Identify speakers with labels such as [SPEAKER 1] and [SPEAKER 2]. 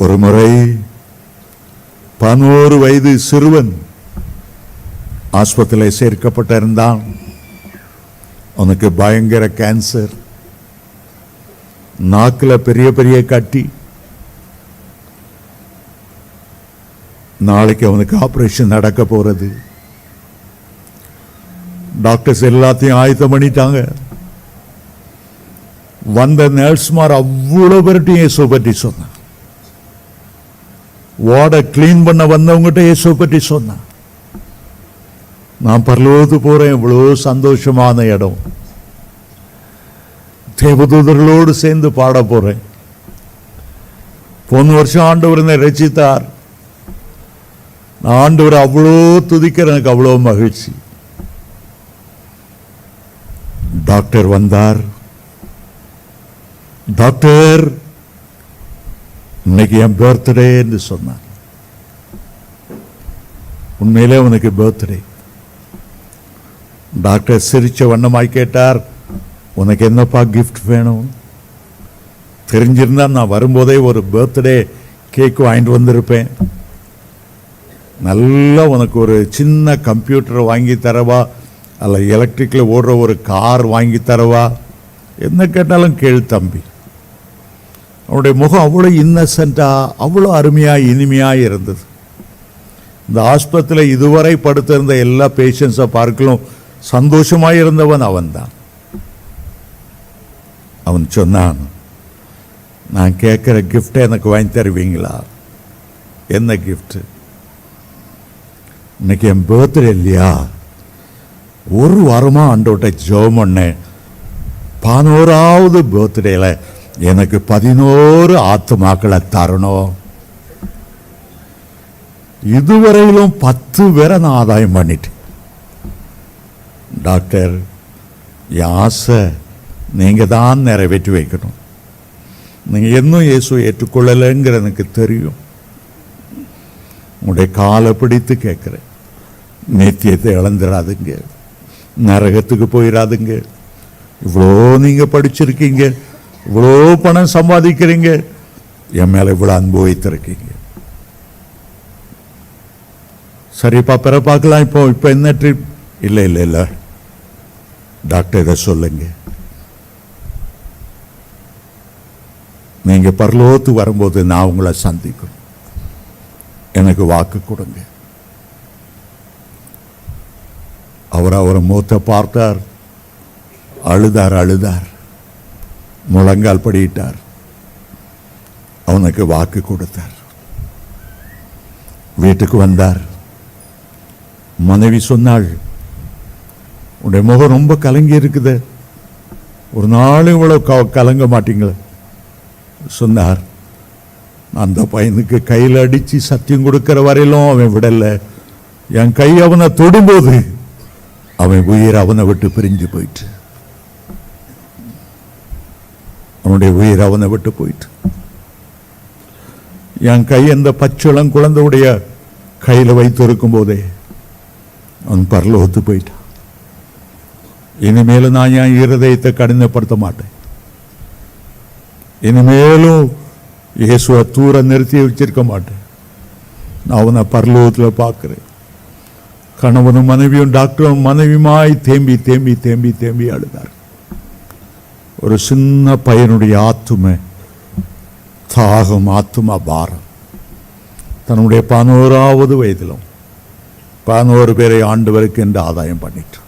[SPEAKER 1] ஒரு முறை 11 வயது சிறுவன் ஆஸ்பத்திரியில் சேர்க்கப்பட்டிருந்தான். அவனுக்கு பயங்கர கேன்சர், நாக்கில் பெரிய பெரிய கட்டி. நாளைக்கு அவனுக்கு ஆபரேஷன் நடக்க போறது. டாக்டர்ஸ் எல்லாத்தையும் ஆயத்தம் பண்ணிட்டாங்க. வந்த நர்ஸ்மார் அவ்வளவு பேர்ட்டையும் இயேசு பற்றி சொன்னான். வார்டை கிளீன் பண்ண வந்தவங்ககிட்ட இயேசு பற்றி சொன்னான். நான் பரலோகத்துக்கு போறேன், இவ்வளவு சந்தோஷமான இடம், தேவதூதர்களோடு சேர்ந்து பாட போறேன். போன வருஷம் ஆண்டவர் என்னை ரட்சித்தார். நான் ஆண்டவர் அவ்வளோ துதிக்கிற, எனக்கு அவ்வளோ மகிழ்ச்சி. டாக்டர் வந்தார். டாக்டர், இன்னைக்கு என் பர்த்டே என்று சொன்னார். உண்மையிலே உனக்கு பர்த்டே? டாக்டர் சிரிச்ச வண்ணமாய் கேட்டார், உனக்கு என்னப்பா கிஃப்ட் வேணும்? தெரிஞ்சிருந்தா நான் வரும்போதே ஒரு பர்த்டே கேக் வாங்கிட்டு வந்திருப்பேன். நல்லா உனக்கு ஒரு சின்ன கம்ப்யூட்டர் வாங்கி தரவா, அல்ல எலக்ட்ரிக்கில் ஓடுற ஒரு கார் வாங்கி தரவா? என்ன கேட்டாலும் கேள் தம்பி. அவனுடைய முகம் அவ்வளோ இன்னசென்ட்டாக, அவ்வளோ அருமையாக இனிமையாக இருந்தது. இந்த ஆஸ்பத்திரியில் இதுவரை படுத்திருந்த எல்லா பேஷண்ட்ஸை பார்க்கலும் சந்தோஷமாக இருந்தவன் அவன்தான். அவன் சொன்னான், நான் கேட்குற கிஃப்டை எனக்கு வாங்கி தருவீங்களா? என்ன கிஃப்ட்? இன்னைக்கு என் பர்த்டே இல்லையா? ஒரு வாரமாக ஆண்டவர்கிட்ட ஜெபம் பண்ணேன், 11வது பர்த்டேல எனக்கு 11 ஆத்துமாக்களை தரணும். இதுவரையிலும் 10 பேரை நான் ஆதாயம் பண்ணிட்டேன். டாக்டர், என் ஆசை நீங்க தான் நிறைவேற்றி வைக்கணும். நீங்க இன்னும் இயேசுவை ஏற்றுக்கொள்ளலைங்கிற எனக்கு தெரியும். உங்களுடைய காலை பிடித்து கேட்கிறேன், நித்தியத்தை இழந்துடாதுங்க, நரகத்துக்கு போயிடாதுங்க. இவ்வளோ நீங்க படிச்சிருக்கீங்க, இவ்வளோ பணம் சம்பாதிக்கிறீங்க, என் மேல இவ்வளோ அன்பு வைத்திருக்கீங்க. சரிப்பா, பிற பார்க்கலாம். இப்போ என்ன ட்ரிப்? இல்லை இல்லை இல்லை டாக்டர், இதை சொல்லுங்க. நீங்க பரலோகத்து வரும்போது நான் உங்களை சந்திக்கணும், எனக்கு வாக்கு கொடுங்க. அவர் முகத்தை பார்த்தார், அழுதார், முழங்கால் படியிட்டார். அவனுக்கு வாக்கு கொடுத்தார். வீட்டுக்கு வந்தார். மனைவி சொன்னாள், உடைய முகம் ரொம்ப கலங்கி இருக்குது, ஒரு நாள் இவ்வளவு கலங்க மாட்டீங்களா? சொன்னார், அந்த பையனுக்கு கையில் அடிச்சு சத்தியம் கொடுக்கிற வரையிலும் அவன் விடல. என் கை அவனை தொடும்போது அவன் உயிர் அவனை விட்டு பிரிஞ்சு போயிட்டு, அவனுடைய உயிர் அவனை விட்டு போயிட்டு. என் கை அந்த பச்சளம் குழந்தையுடைய கையில் வைத்து இருக்கும் போதே அவன் பரலோகத்து போயிட்டான். இனிமேலும் நான் என் இருதயத்தை கடினப்படுத்த மாட்டேன். இனிமேலும் இயேசுவை தூர நிறுத்தி வச்சிருக்க மாட்டேன். நான் அவனை பரலோகத்தில் பார்க்கிறேன். கணவனும் மனைவியும் டாக்டரும் மனைவியுமாய் தேம்பி தேம்பி தேம்பி தேம்பி அழுதார். ஒரு சின்ன பையனுடைய ஆத்தும தாகம், ஆத்துமா பாரம். தன்னுடைய 11வது வயதிலும் 11 பேரை ஆண்டவருக்கு என்று ஆதாயம் பண்ணிட்டார்.